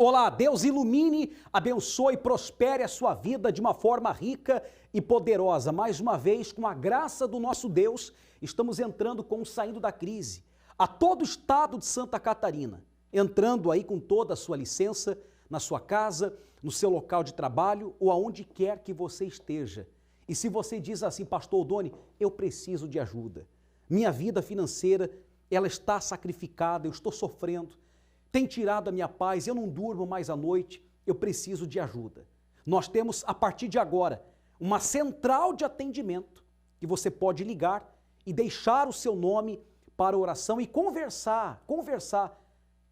Olá, Deus ilumine, abençoe e prospere a sua vida de uma forma rica e poderosa. Mais uma vez, com a graça do nosso Deus, estamos entrando com o Saindo da Crise a todo o estado de Santa Catarina, entrando aí com toda a sua licença, na sua casa, no seu local de trabalho ou aonde quer que você esteja. E se você diz assim, Pastor Odoni, eu preciso de ajuda. Minha vida financeira, ela está sacrificada, eu estou sofrendo. Tem tirado a minha paz, eu não durmo mais à noite, eu preciso de ajuda. Nós temos, a partir de agora, uma central de atendimento que você pode ligar e deixar o seu nome para oração e conversar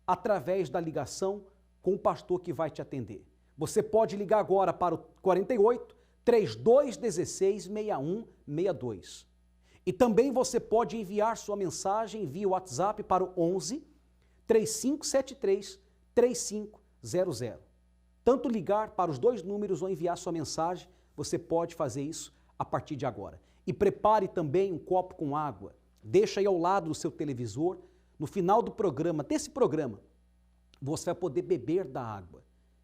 através da ligação com o pastor que vai te atender. Você pode ligar agora para o 48 3216 6162. E também você pode enviar sua mensagem via WhatsApp para o 11 3573 3500. Tanto ligar para os dois números ou enviar sua mensagem, você pode fazer isso a partir de agora. E prepare também um copo com água. Deixa aí ao lado do seu televisor. No final do programa, desse programa, você vai poder beber da água,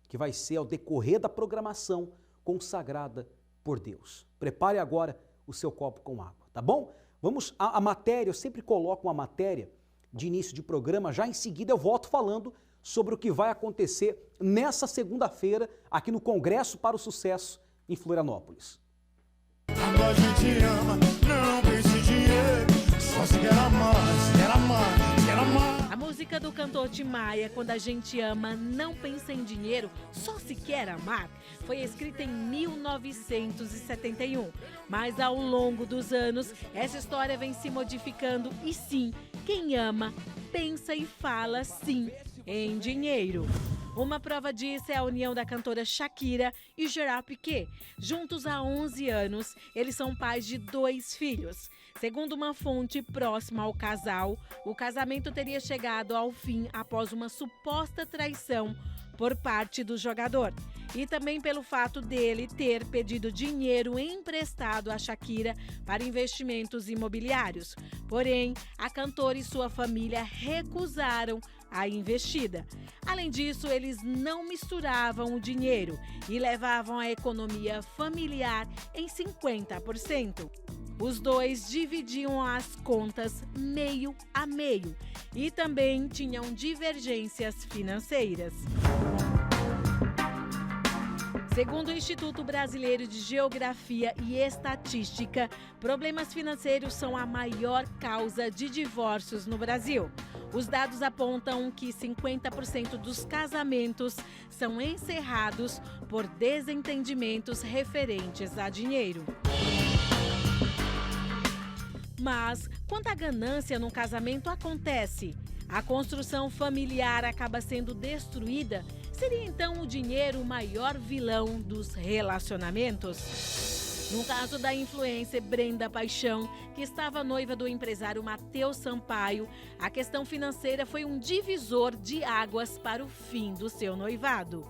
que vai ser ao decorrer da programação consagrada por Deus. Prepare agora o seu copo com água, tá bom? Vamos à matéria, eu sempre coloco uma matéria de início de programa, já em seguida eu volto falando sobre o que vai acontecer nessa segunda-feira aqui no Congresso para o Sucesso em Florianópolis. Quando a gente ama, não pensa em dinheiro, só se quer amar, se quer amar, se quer amar. A música do cantor Tim Maia, Quando a Gente Ama, Não Pensa em Dinheiro, Só Se Quer Amar, foi escrita em 1971. Mas ao longo dos anos, essa história vem se modificando e sim, quem ama, pensa e fala sim em dinheiro. Uma prova disso é a união da cantora Shakira e Gerard Piqué. Juntos há 11 anos, eles são pais de 2 filhos. Segundo uma fonte próxima ao casal, o casamento teria chegado ao fim após uma suposta traição por parte do jogador. E também pelo fato dele ter pedido dinheiro emprestado a Shakira para investimentos imobiliários. Porém, a cantora e sua família recusaram a investida. Além disso, eles não misturavam o dinheiro e levavam a economia familiar em 50%. Os dois dividiam as contas meio a meio e também tinham divergências financeiras. Segundo o Instituto Brasileiro de Geografia e Estatística, problemas financeiros são a maior causa de divórcios no Brasil. Os dados apontam que 50% dos casamentos são encerrados por desentendimentos referentes a dinheiro. Mas, quando a ganância num casamento acontece, a construção familiar acaba sendo destruída, seria então o dinheiro o maior vilão dos relacionamentos? No caso da influencer Brenda Paixão, que estava noiva do empresário Matheus Sampaio, a questão financeira foi um divisor de águas para o fim do seu noivado.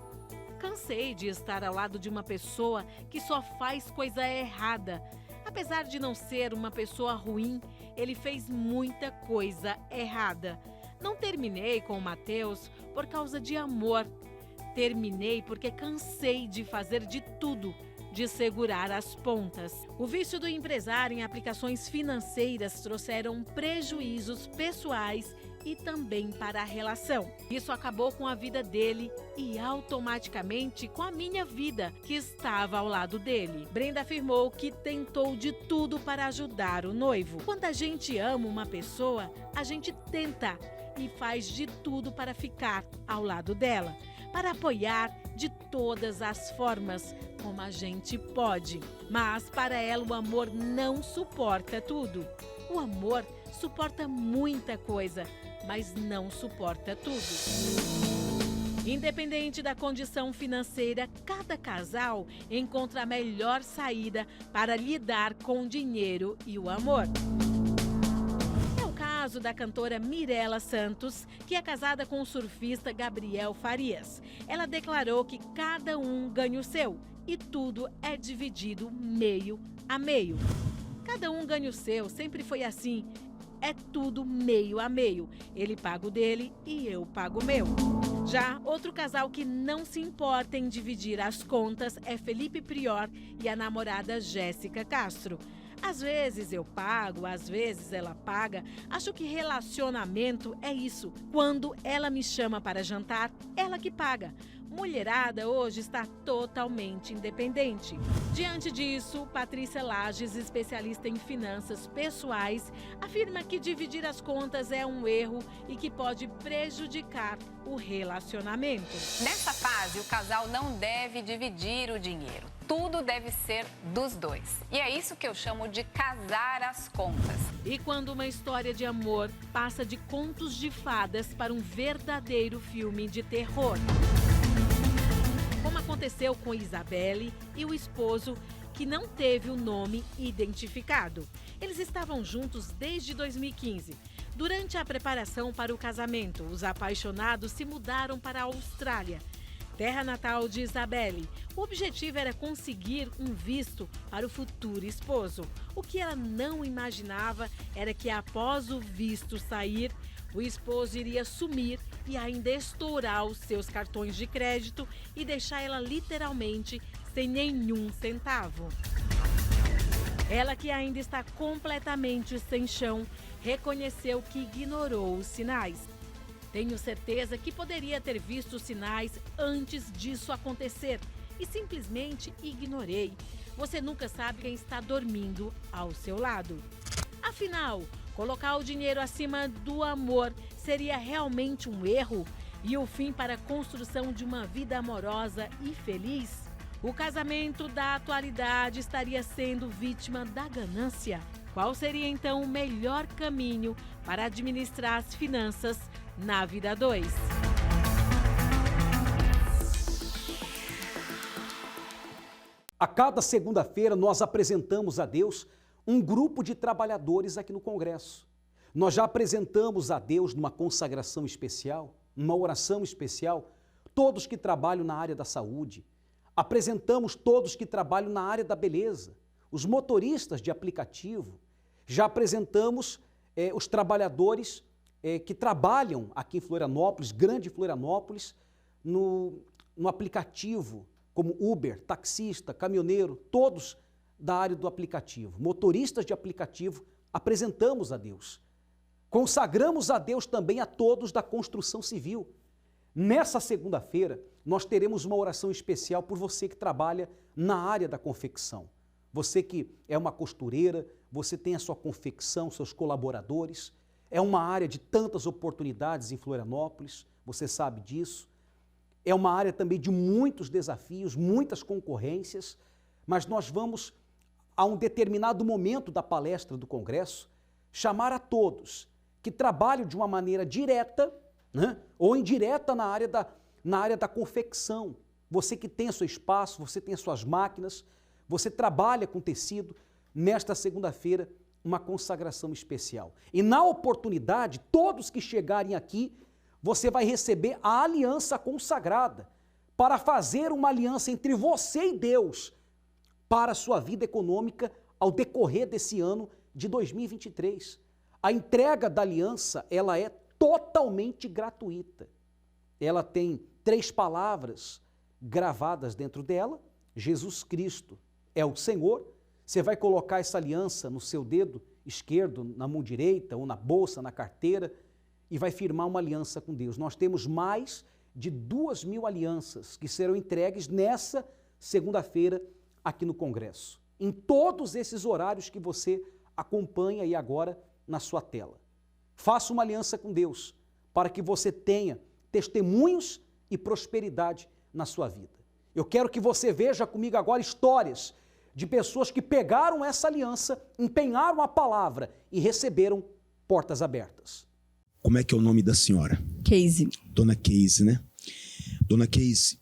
Cansei de estar ao lado de uma pessoa que só faz coisa errada. Apesar de não ser uma pessoa ruim, ele fez muita coisa errada. Não terminei com o Matheus por causa de amor. Terminei porque cansei de fazer de tudo, de segurar as pontas. O vício do empresário em aplicações financeiras trouxeram prejuízos pessoais e também para a relação. Isso acabou com a vida dele e automaticamente com a minha vida, que estava ao lado dele. Brenda afirmou que tentou de tudo para ajudar o noivo. Quando a gente ama uma pessoa, a gente tenta e faz de tudo para ficar ao lado dela, para apoiar de todas as formas como a gente pode. Mas para ela o amor não suporta tudo. O amor suporta muita coisa, mas não suporta tudo. Independente da condição financeira, cada casal encontra a melhor saída para lidar com o dinheiro e o amor. É o caso da cantora Mirella Santos, que é casada com o surfista Gabriel Farias. Ela declarou que cada um ganha o seu e tudo é dividido meio a meio. Cada um ganha o seu, sempre foi assim. É tudo meio a meio. Ele paga o dele e eu pago o meu. Já outro casal que não se importa em dividir as contas é Felipe Prior e a namorada Jéssica Castro. Às vezes eu pago, às vezes ela paga. Acho que relacionamento é isso. Quando ela me chama para jantar, ela que paga. Mulherada hoje está totalmente independente. Diante disso, Patrícia Lages, especialista em finanças pessoais, afirma que dividir as contas é um erro e que pode prejudicar o relacionamento. Nessa fase, o casal não deve dividir o dinheiro. Tudo deve ser dos dois. E é isso que eu chamo de casar as contas. E quando uma história de amor passa de contos de fadas para um verdadeiro filme de terror. Como aconteceu com Isabelle e o esposo, que não teve o nome identificado. Eles estavam juntos desde 2015. Durante a preparação para o casamento, os apaixonados se mudaram para a Austrália, terra natal de Isabelle. O objetivo era conseguir um visto para o futuro esposo. O que ela não imaginava era que após o visto sair, o esposo iria sumir e ainda estourar os seus cartões de crédito e deixar ela literalmente sem nenhum centavo. Ela, que ainda está completamente sem chão, reconheceu que ignorou os sinais. Tenho certeza que poderia ter visto os sinais antes disso acontecer e simplesmente ignorei. Você nunca sabe quem está dormindo ao seu lado. Afinal, colocar o dinheiro acima do amor seria realmente um erro e o fim para a construção de uma vida amorosa e feliz? O casamento da atualidade estaria sendo vítima da ganância? Qual seria então o melhor caminho para administrar as finanças na vida a dois? A cada segunda-feira nós apresentamos a Deus um grupo de trabalhadores aqui no Congresso. Nós já apresentamos a Deus numa consagração especial, numa oração especial, todos que trabalham na área da saúde. Apresentamos todos que trabalham na área da beleza, os motoristas de aplicativo. Já apresentamos os trabalhadores que trabalham aqui em Florianópolis, Grande Florianópolis, no aplicativo, como Uber, taxista, caminhoneiro, todos da área do aplicativo. Motoristas de aplicativo, apresentamos a Deus. Consagramos a Deus também a todos da construção civil. Nessa segunda-feira, nós teremos uma oração especial por você que trabalha na área da confecção. Você que é uma costureira, você tem a sua confecção, seus colaboradores. É uma área de tantas oportunidades em Florianópolis, você sabe disso. É uma área também de muitos desafios, muitas concorrências, mas nós vamos, a um determinado momento da palestra do Congresso, chamar a todos que trabalham de uma maneira direta, né, ou indireta na área da confecção. Você que tem o seu espaço, você tem as suas máquinas, você trabalha com tecido, nesta segunda-feira, uma consagração especial. E na oportunidade, todos que chegarem aqui, você vai receber a aliança consagrada para fazer uma aliança entre você e Deus para a sua vida econômica ao decorrer desse ano de 2023. A entrega da aliança, ela é totalmente gratuita. Ela tem 3 palavras gravadas dentro dela: Jesus Cristo é o Senhor. Você vai colocar essa aliança no seu dedo esquerdo, na mão direita, ou na bolsa, na carteira, e vai firmar uma aliança com Deus. Nós temos mais de 2.000 alianças que serão entregues nessa segunda-feira aqui no Congresso, em todos esses horários que você acompanha aí agora na sua tela. Faça uma aliança com Deus para que você tenha testemunhos e prosperidade na sua vida. Eu quero que você veja comigo agora histórias de pessoas que pegaram essa aliança, empenharam a palavra e receberam portas abertas. Como é que é o nome da senhora? Casey. Dona Casey, né? Dona Casey,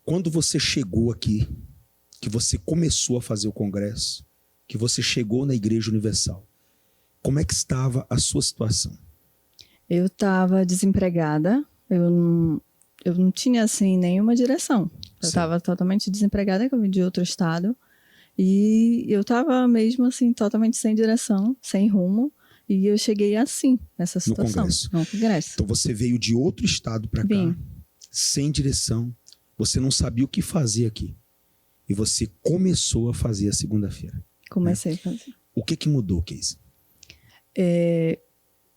quando você chegou aqui, que você começou a fazer o congresso, que você chegou na Igreja Universal, como é que estava a sua situação? Eu estava desempregada, eu não tinha, assim, nenhuma direção. Eu estava totalmente desempregada, que eu vim de outro estado, e eu estava mesmo, assim, totalmente sem direção, sem rumo, e eu cheguei assim, nessa situação. No Congresso. No Congresso. Então você veio de outro estado para cá. Vim. sem direção, você não sabia o que fazer aqui. E você começou a fazer a segunda-feira. Comecei a fazer. O que mudou, Keise?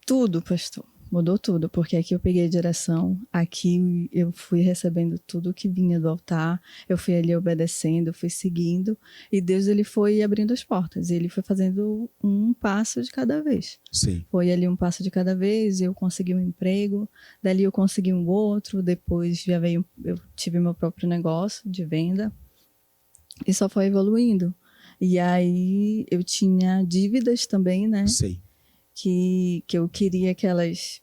Tudo, pastor. Mudou tudo, porque aqui eu peguei a direção, aqui eu fui recebendo tudo que vinha do altar, eu fui ali obedecendo, fui seguindo, e Deus ele foi abrindo as portas, ele foi fazendo um passo de cada vez. Sim. Foi ali um passo de cada vez, eu consegui um emprego, dali eu consegui um outro, depois já veio, eu tive meu próprio negócio de venda, e só foi evoluindo. E aí eu tinha dívidas também, né? Sei. Que eu queria que elas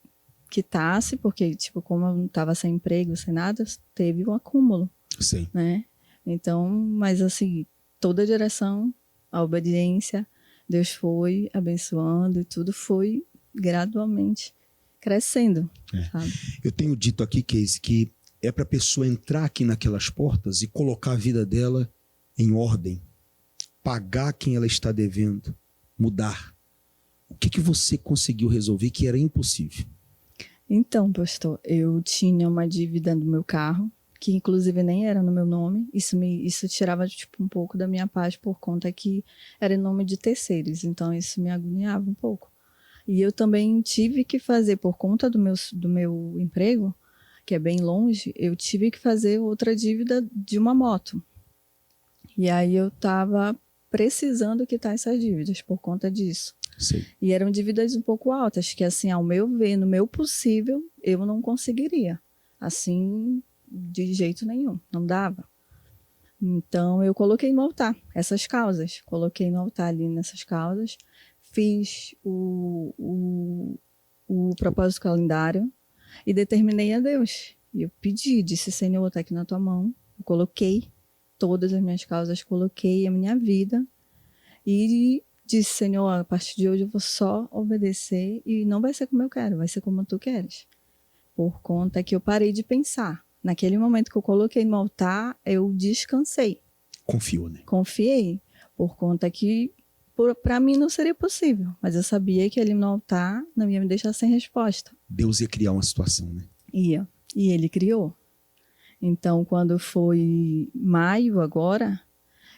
quitassem, porque, tipo, como eu não estava sem emprego, sem nada, teve um acúmulo, Sei. né? Então, mas assim, toda a direção, a obediência, Deus foi abençoando e tudo foi gradualmente crescendo, sabe? Eu tenho dito aqui, Keise, que é para a pessoa entrar aqui naquelas portas e colocar a vida dela em ordem, pagar quem ela está devendo, mudar. O que você conseguiu resolver que era impossível? Então, pastor, eu tinha uma dívida do meu carro, que inclusive nem era no meu nome. Isso tirava tipo, um pouco da minha paz, por conta que era em nome de terceiros. Então, isso me agoniava um pouco. E eu também tive que fazer, por conta do meu emprego, que é bem longe, eu tive que fazer outra dívida de uma moto. E aí eu estava precisando quitar essas dívidas por conta disso. Sei. E eram dívidas um pouco altas, que assim, ao meu ver, no meu possível, eu não conseguiria. Assim, de jeito nenhum, não dava. Então, eu coloquei no altar essas causas. Coloquei no altar ali nessas causas. Fiz o propósito calendário e determinei a Deus. E eu pedi, disse, Senhor, está aqui na tua mão. Eu coloquei todas as minhas causas, coloquei a minha vida e disse, Senhor, a partir de hoje eu vou só obedecer e não vai ser como eu quero, vai ser como tu queres. Por conta que eu parei de pensar. Naquele momento que eu coloquei no altar, eu descansei. Confiou, né? Confiei, por conta que para mim não seria possível, mas eu sabia que ali no altar não ia me deixar sem resposta. Deus ia criar uma situação, né? Ia, e ele criou. Então, quando foi maio agora,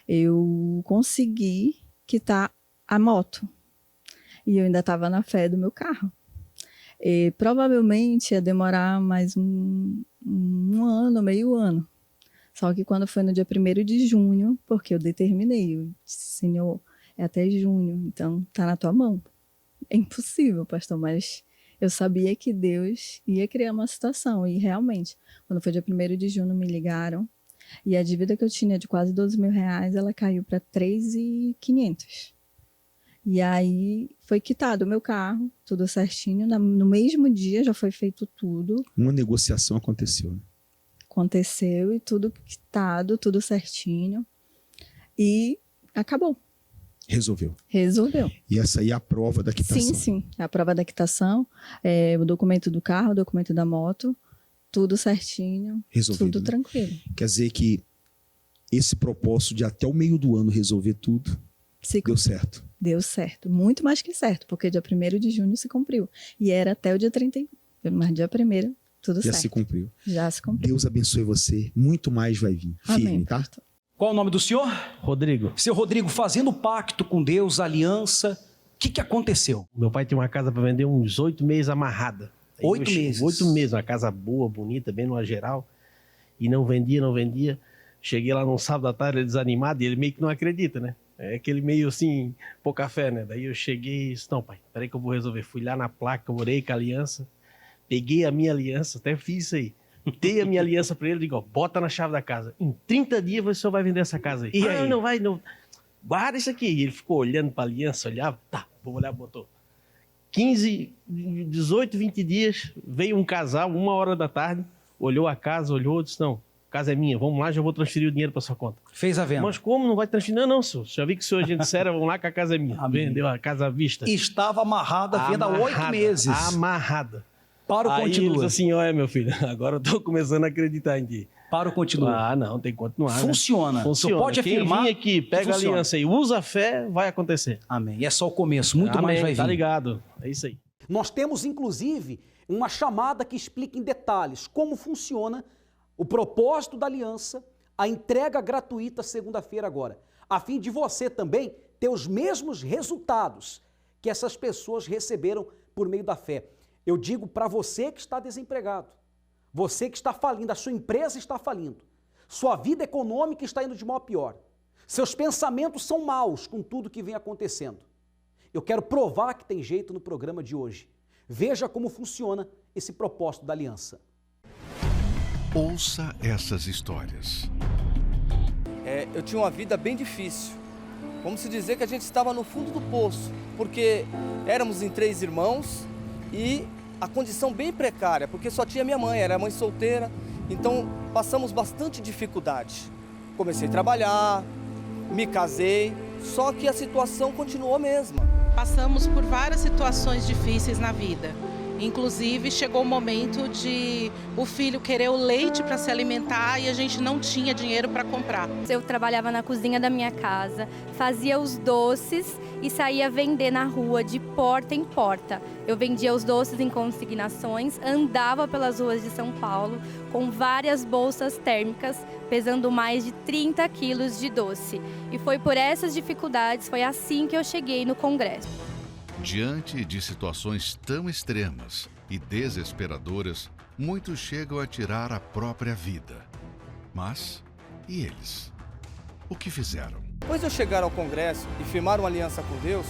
eu consegui quitar a moto. E eu ainda estava na fé do meu carro. E provavelmente ia demorar mais um ano, meio ano. Só que quando foi no dia 1º de junho, porque eu determinei, eu disse, Senhor, é até junho, então tá na tua mão. É impossível, pastor, mas eu sabia que Deus ia criar uma situação. E realmente, quando foi dia 1º de junho, me ligaram. E a dívida que eu tinha de quase 12 mil reais, ela caiu para 3.500. E aí foi quitado o meu carro, tudo certinho. No mesmo dia já foi feito tudo. Uma negociação aconteceu, né? Aconteceu e tudo quitado, tudo certinho. E acabou. Resolveu. Resolveu. E essa aí é a prova da quitação. Sim, sim. A prova da quitação, o documento do carro, o documento da moto, tudo certinho, Resolvido, tudo né? tranquilo. Quer dizer que esse propósito de até o meio do ano resolver tudo, deu certo. Deu certo. Muito mais que certo, porque dia 1º de junho se cumpriu. E era até o dia 31. Mas dia 1º, tudo Já certo. se cumpriu. Já se cumpriu. Deus abençoe você. Muito mais vai vir. Firme, Amém, tá? pastor. Qual o nome do senhor? Rodrigo, Seu Rodrigo, fazendo pacto com Deus, aliança, o que aconteceu? meu pai tinha uma casa para vender uns 8 meses amarrada. Aí 8 meses? 8 meses, uma casa boa, bonita, bem numa geral. E não vendia. Cheguei lá num sábado à tarde, ele desanimado, e ele meio que não acredita, né? É aquele meio assim, pouca fé, né? Daí eu cheguei e disse, não, pai, peraí que eu vou resolver. Fui lá na placa, orei com a aliança, peguei a minha aliança, até fiz isso aí. Dei a minha aliança para ele, digo, ó, bota na chave da casa. Em 30 dias você só vai vender essa casa aí. E aí? Não vai, não. Guarda isso aqui. E ele ficou olhando para a aliança, olhava, tá, vou olhar, botou. 18, 20 dias, veio um casal, 1h da tarde, olhou a casa, disse, não, a casa é minha, vamos lá, já vou transferir o dinheiro para sua conta. Fez a venda. Mas como não vai transferir? Não, senhor. Já vi que o senhor é gente séria, vamos lá que a casa é minha. Amém. Vendeu a casa à vista. Estava amarrada a venda há 8 meses. Amarrada. Para o Aí ele continua. disse assim, olha meu filho, agora eu tô começando a acreditar em ti. Para o continua. Ah, não, tem que continuar. Funciona. Né? Funciona. Você pode Quem afirmar vir aqui, pega que a funciona. aliança e usa a fé, vai acontecer. Amém. E é só o começo, muito Amém, mais vai vir. tá ligado. É isso aí. Nós temos, inclusive, uma chamada que explica em detalhes como funciona o propósito da aliança, a entrega gratuita segunda-feira agora, a fim de você também ter os mesmos resultados que essas pessoas receberam por meio da fé. Eu digo para você que está desempregado, você que está falindo, a sua empresa está falindo, sua vida econômica está indo de mal a pior, seus pensamentos são maus com tudo que vem acontecendo. Eu quero provar que tem jeito no programa de hoje. Veja como funciona esse propósito da aliança. Ouça essas histórias. Eu tinha uma vida bem difícil. Vamos se dizer que a gente estava no fundo do poço, porque éramos em 3 irmãos e a condição bem precária, porque só tinha minha mãe, era mãe solteira, então passamos bastante dificuldade. Comecei a trabalhar, me casei, só que a situação continuou a mesma. Passamos por várias situações difíceis na vida. Inclusive, chegou o momento de o filho querer o leite para se alimentar e a gente não tinha dinheiro para comprar. Eu trabalhava na cozinha da minha casa, fazia os doces e saía vender na rua de porta em porta. Eu vendia os doces em consignações, andava pelas ruas de São Paulo com várias bolsas térmicas, pesando mais de 30 quilos de doce. E foi por essas dificuldades, foi assim que eu cheguei no Congresso. Diante de situações tão extremas e desesperadoras, muitos chegam a tirar a própria vida. Mas, e eles? O que fizeram? Depois de eu chegar ao Congresso e firmar uma aliança com Deus,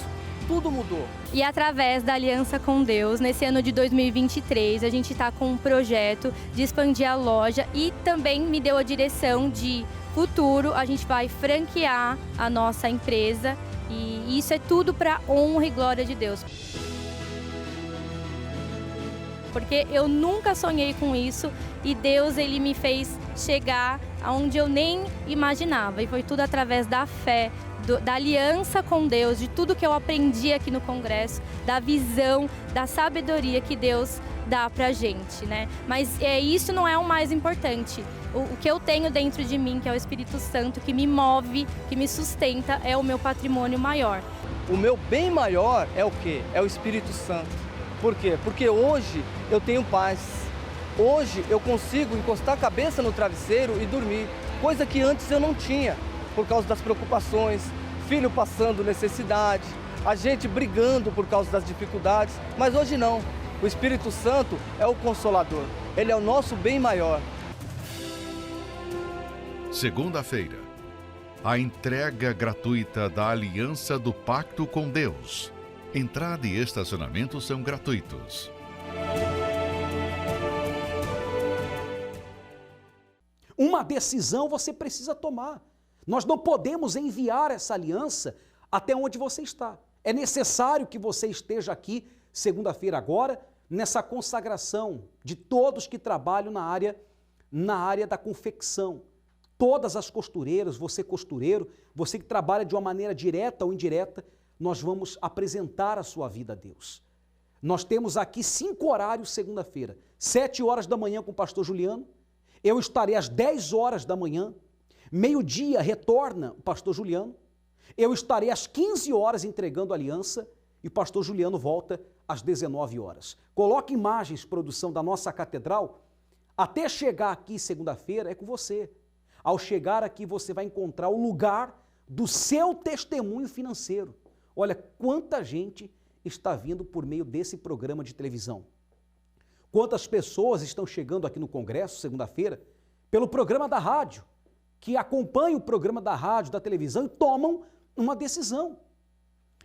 tudo mudou. E através da aliança com Deus, nesse ano de 2023, a gente está com um projeto de expandir a loja e também me deu a direção de futuro, a gente vai franquear a nossa empresa. E isso é tudo para honra e glória de Deus. Porque eu nunca sonhei com isso e Deus, ele me fez chegar aonde eu nem imaginava. E foi tudo através da fé, da aliança com Deus, de tudo que eu aprendi aqui no Congresso, da visão, da sabedoria que Deus dá pra gente, né? Mas isso não é o mais importante. O que eu tenho dentro de mim, que é o Espírito Santo, que me move, que me sustenta, é o meu patrimônio maior. O meu bem maior é o quê? É o Espírito Santo. Por quê? Porque hoje eu tenho paz. Hoje eu consigo encostar a cabeça no travesseiro e dormir, coisa que antes eu não tinha, por causa das preocupações, filho passando necessidade, a gente brigando por causa das dificuldades, mas hoje não. O Espírito Santo é o Consolador, ele é o nosso bem maior. Segunda-feira, a entrega gratuita da Aliança do Pacto com Deus. Entrada e estacionamento são gratuitos. Uma decisão você precisa tomar. Nós não podemos enviar essa aliança até onde você está. É necessário que você esteja aqui segunda-feira agora, nessa consagração de todos que trabalham na área da confecção. Todas as costureiras, você costureiro, você que trabalha de uma maneira direta ou indireta, nós vamos apresentar a sua vida a Deus. Nós temos aqui 5 horários segunda-feira. 7 horas da manhã com o pastor Juliano, eu estarei às 10 horas da manhã, meio-dia retorna o pastor Juliano, eu estarei às 15 horas entregando a aliança e o pastor Juliano volta às 19 horas. Coloque imagens, produção da nossa catedral, até chegar aqui segunda-feira é com você. Ao chegar aqui você vai encontrar o lugar do seu testemunho financeiro. Olha quanta gente está vindo por meio desse programa de televisão. Quantas pessoas estão chegando aqui no Congresso, segunda-feira, pelo programa da rádio, que acompanham o programa da rádio, da televisão e tomam uma decisão.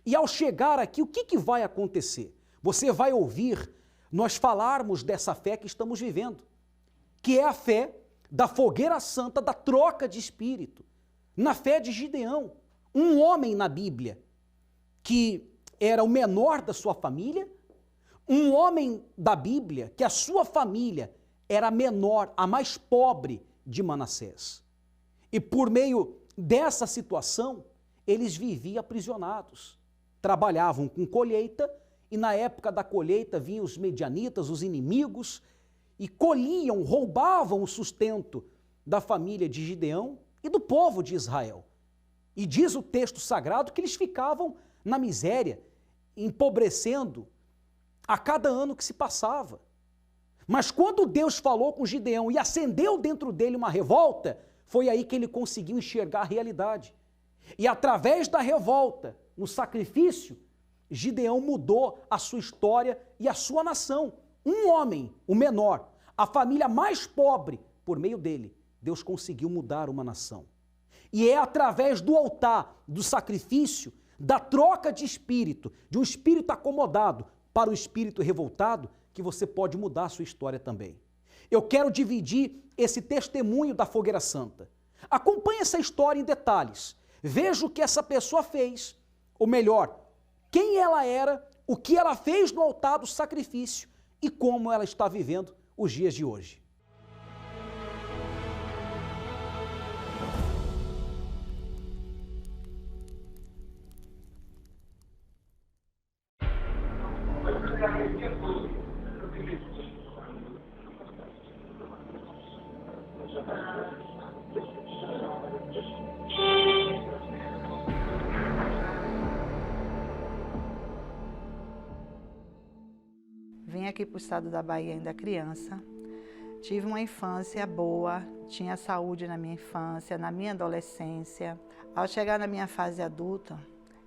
E ao chegar aqui, o que vai acontecer? Você vai ouvir nós falarmos dessa fé que estamos vivendo, que é a fé da fogueira santa, da troca de espírito, na fé de Gideão, um homem na Bíblia que era o menor da sua família, um homem da Bíblia que a sua família era a menor, a mais pobre de Manassés. E por meio dessa situação, eles viviam aprisionados, trabalhavam com colheita e na época da colheita vinham os medianitas, os inimigos, e colhiam, roubavam o sustento da família de Gideão e do povo de Israel. E diz o texto sagrado que eles ficavam na miséria, empobrecendo a cada ano que se passava. Mas quando Deus falou com Gideão e acendeu dentro dele uma revolta, foi aí que ele conseguiu enxergar a realidade. E através da revolta, no sacrifício, Gideão mudou a sua história e a sua nação. Um homem, o menor, a família mais pobre, por meio dele, Deus conseguiu mudar uma nação. E é através do altar, do sacrifício, da troca de espírito, de um espírito acomodado para o espírito revoltado, que você pode mudar a sua história também. Eu quero dividir esse testemunho da Fogueira Santa. Acompanhe essa história em detalhes. Veja o que essa pessoa fez, ou melhor, quem ela era, o que ela fez no altar do sacrifício e como ela está vivendo os dias de hoje. Vim aqui para o estado da Bahia ainda criança, tive uma infância boa, tinha saúde na minha infância, na minha adolescência. Ao chegar na minha fase adulta,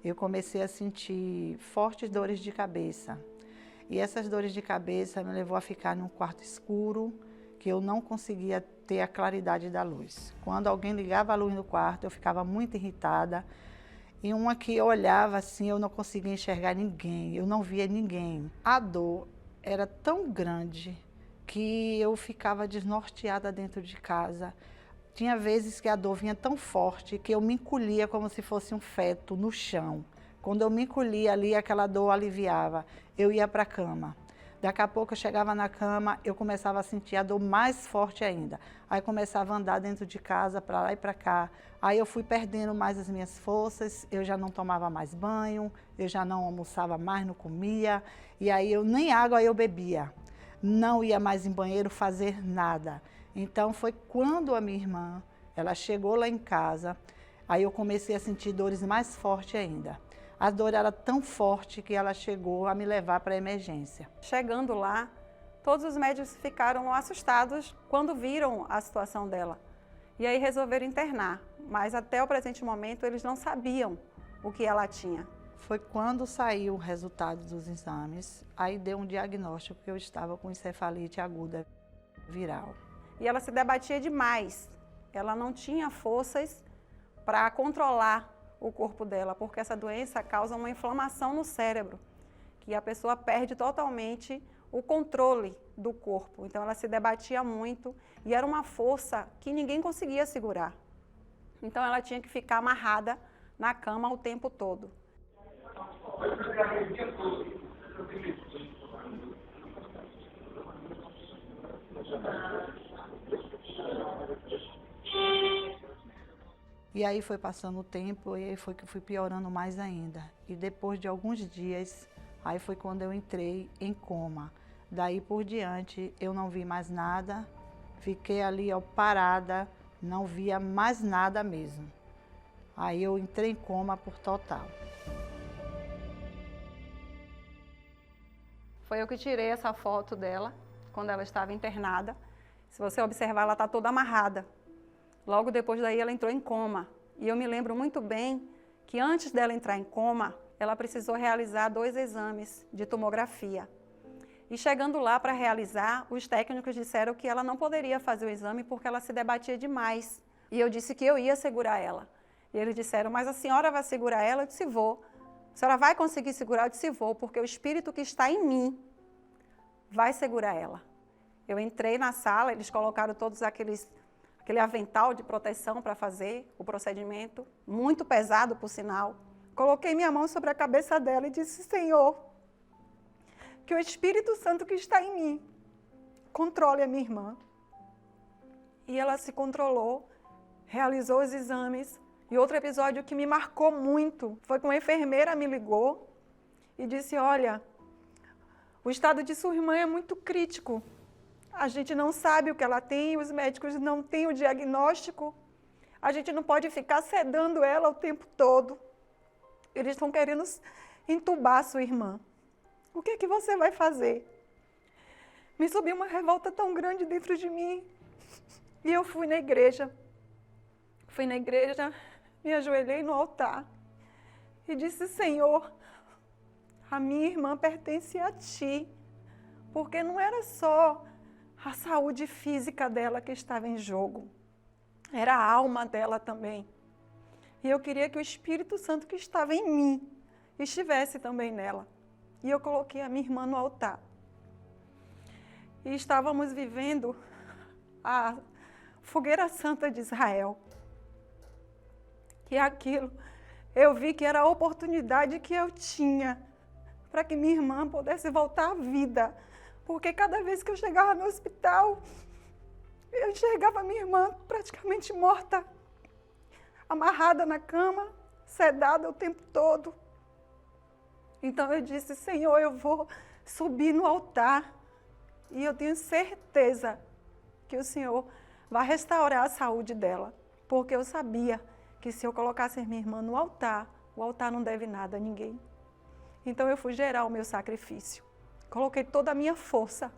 eu comecei a sentir fortes dores de cabeça. E essas dores de cabeça me levou a ficar num quarto escuro, que eu não conseguia ter a claridade da luz. Quando alguém ligava a luz no quarto, eu ficava muito irritada. E uma que eu olhava assim, eu não conseguia enxergar ninguém, eu não via ninguém. A dor era tão grande que eu ficava desnorteada dentro de casa. Tinha vezes que a dor vinha tão forte que eu me encolhia como se fosse um feto no chão. Quando eu me encolhia ali, aquela dor aliviava. Eu ia para a cama. Daqui a pouco eu chegava na cama, eu começava a sentir a dor mais forte ainda. Aí começava a andar dentro de casa, para lá e para cá. Aí eu fui perdendo mais as minhas forças, eu já não tomava mais banho, eu já não almoçava mais, não comia. E aí nem água eu bebia. Não ia mais em banheiro fazer nada. Então foi quando a minha irmã, ela chegou lá em casa, aí eu comecei a sentir dores mais fortes ainda. A dor era tão forte que ela chegou a me levar para a emergência. Chegando lá, todos os médicos ficaram assustados quando viram a situação dela. E aí resolveram internar, mas até o presente momento eles não sabiam o que ela tinha. Foi quando saiu o resultado dos exames, aí deu um diagnóstico que eu estava com encefalite aguda viral. E ela se debatia demais, ela não tinha forças para controlar o corpo dela, porque essa doença causa uma inflamação no cérebro, que a pessoa perde totalmente o controle do corpo. Então ela se debatia muito e era uma força que ninguém conseguia segurar. Então ela tinha que ficar amarrada na cama o tempo todo. E aí foi passando o tempo e aí foi que fui piorando mais ainda. E depois de alguns dias, aí foi quando eu entrei em coma. Daí por diante eu não vi mais nada, fiquei ali parada, não via mais nada mesmo. Aí eu entrei em coma por total. Foi eu que tirei essa foto dela, quando ela estava internada. Se você observar, ela está toda amarrada. Logo depois daí ela entrou em coma. E eu me lembro muito bem que antes dela entrar em coma, ela precisou realizar 2 exames de tomografia. E chegando lá para realizar, os técnicos disseram que ela não poderia fazer o exame porque ela se debatia demais. E eu disse que eu ia segurar ela. E eles disseram, mas a senhora vai segurar ela? Eu disse, vou. A senhora vai conseguir segurar? Eu disse, vou, porque o espírito que está em mim vai segurar ela. Eu entrei na sala, eles colocaram todos aquele avental de proteção para fazer o procedimento, muito pesado, por sinal. Coloquei minha mão sobre a cabeça dela e disse, Senhor, que o Espírito Santo que está em mim controle a minha irmã. E ela se controlou, realizou os exames. E outro episódio que me marcou muito foi que uma enfermeira me ligou e disse, olha, o estado de sua irmã é muito crítico. A gente não sabe o que ela tem, os médicos não têm o diagnóstico. A gente não pode ficar sedando ela o tempo todo. Eles estão querendo entubar sua irmã. O que é que você vai fazer? me subiu uma revolta tão grande dentro de mim. E eu fui na igreja. Me ajoelhei no altar e disse: Senhor, a minha irmã pertence a Ti, porque não era só a saúde física dela que estava em jogo, era a alma dela também. E eu queria que o Espírito Santo que estava em mim estivesse também nela. E eu coloquei a minha irmã no altar. E estávamos vivendo a Fogueira Santa de Israel. E aquilo, eu vi que era a oportunidade que eu tinha para que minha irmã pudesse voltar à vida. Porque cada vez que eu chegava no hospital, eu enxergava minha irmã praticamente morta, amarrada na cama, sedada o tempo todo. Então eu disse: Senhor, eu vou subir no altar e eu tenho certeza que o Senhor vai restaurar a saúde dela, porque eu sabia que se eu colocasse minha irmã no altar, o altar não deve nada a ninguém. Então eu fui gerar o meu sacrifício. Coloquei toda a minha força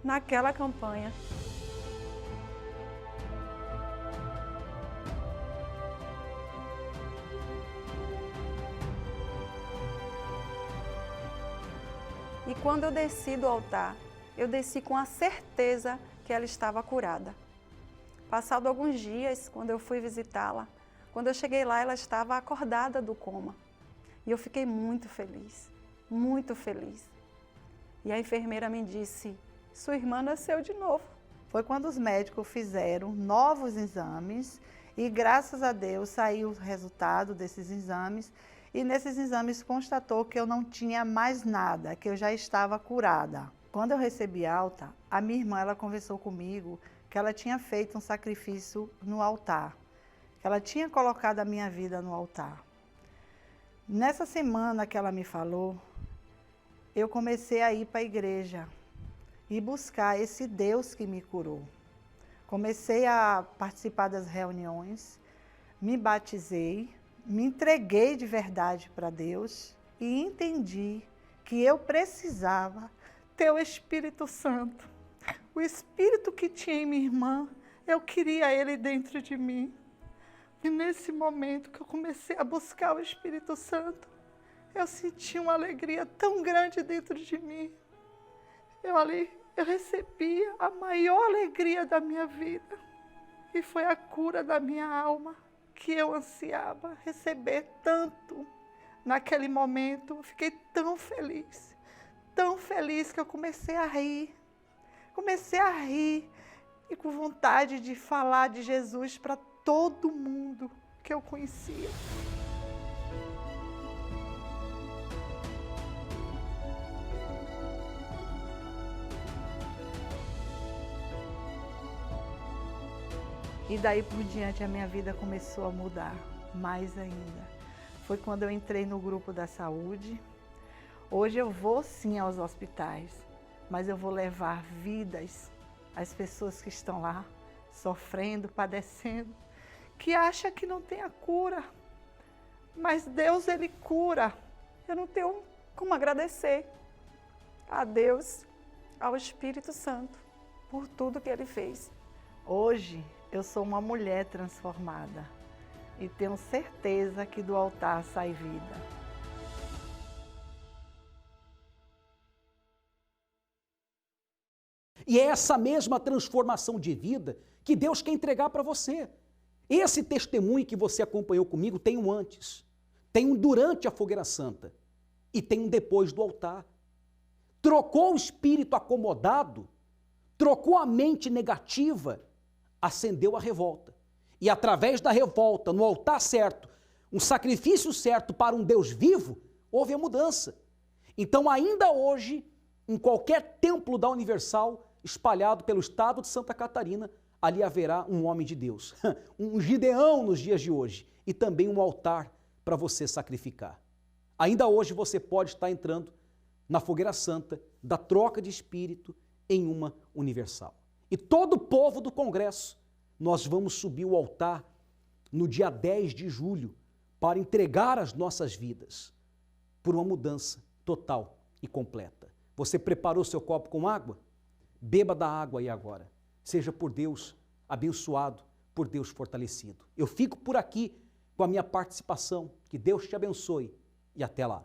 naquela campanha. E quando eu desci do altar, eu desci com a certeza que ela estava curada. Passado alguns dias, quando eu fui visitá-la, quando eu cheguei lá, ela estava acordada do coma. E eu fiquei muito feliz, muito feliz. E a enfermeira me disse: sua irmã nasceu de novo. Foi quando os médicos fizeram novos exames e, graças a Deus, saiu o resultado desses exames. E nesses exames constatou que eu não tinha mais nada, que eu já estava curada. Quando eu recebi alta, a minha irmã ela conversou comigo que ela tinha feito um sacrifício no altar, que ela tinha colocado a minha vida no altar. Nessa semana que ela me falou, eu comecei a ir para a igreja e buscar esse Deus que me curou. Comecei a participar das reuniões, me batizei, me entreguei de verdade para Deus e entendi que eu precisava ter o Espírito Santo. O Espírito que tinha em minha irmã, eu queria ele dentro de mim. E nesse momento que eu comecei a buscar o Espírito Santo, eu senti uma alegria tão grande dentro de mim. Eu recebi a maior alegria da minha vida. E foi a cura da minha alma, que eu ansiava receber tanto. Naquele momento, eu fiquei tão feliz que eu comecei a rir. Comecei a rir e com vontade de falar de Jesus para todo mundo que eu conhecia. E daí por diante a minha vida começou a mudar mais ainda. Foi quando eu entrei no grupo da saúde. Hoje eu vou sim aos hospitais, mas eu vou levar vidas às pessoas que estão lá, sofrendo, padecendo, que acham que não tem a cura. Mas Deus, Ele cura. Eu não tenho como agradecer a Deus, ao Espírito Santo, por tudo que Ele fez. Hoje, eu sou uma mulher transformada e tenho certeza que do altar sai vida. E é essa mesma transformação de vida que Deus quer entregar para você. Esse testemunho que você acompanhou comigo tem um antes, tem um durante a Fogueira Santa e tem um depois do altar. Trocou o espírito acomodado, trocou a mente negativa, acendeu a revolta. E através da revolta, no altar certo, um sacrifício certo para um Deus vivo, houve a mudança. Então, ainda hoje, em qualquer templo da Universal, espalhado pelo estado de Santa Catarina, ali haverá um homem de Deus, um Gideão nos dias de hoje, e também um altar para você sacrificar. Ainda hoje você pode estar entrando na Fogueira Santa da troca de espírito em uma universal. E todo o povo do Congresso, nós vamos subir o altar no dia 10 de julho para entregar as nossas vidas por uma mudança total e completa. Você preparou seu copo com água? Beba da água aí agora. Seja por Deus abençoado, por Deus fortalecido. Eu fico por aqui com a minha participação. Que Deus te abençoe e até lá.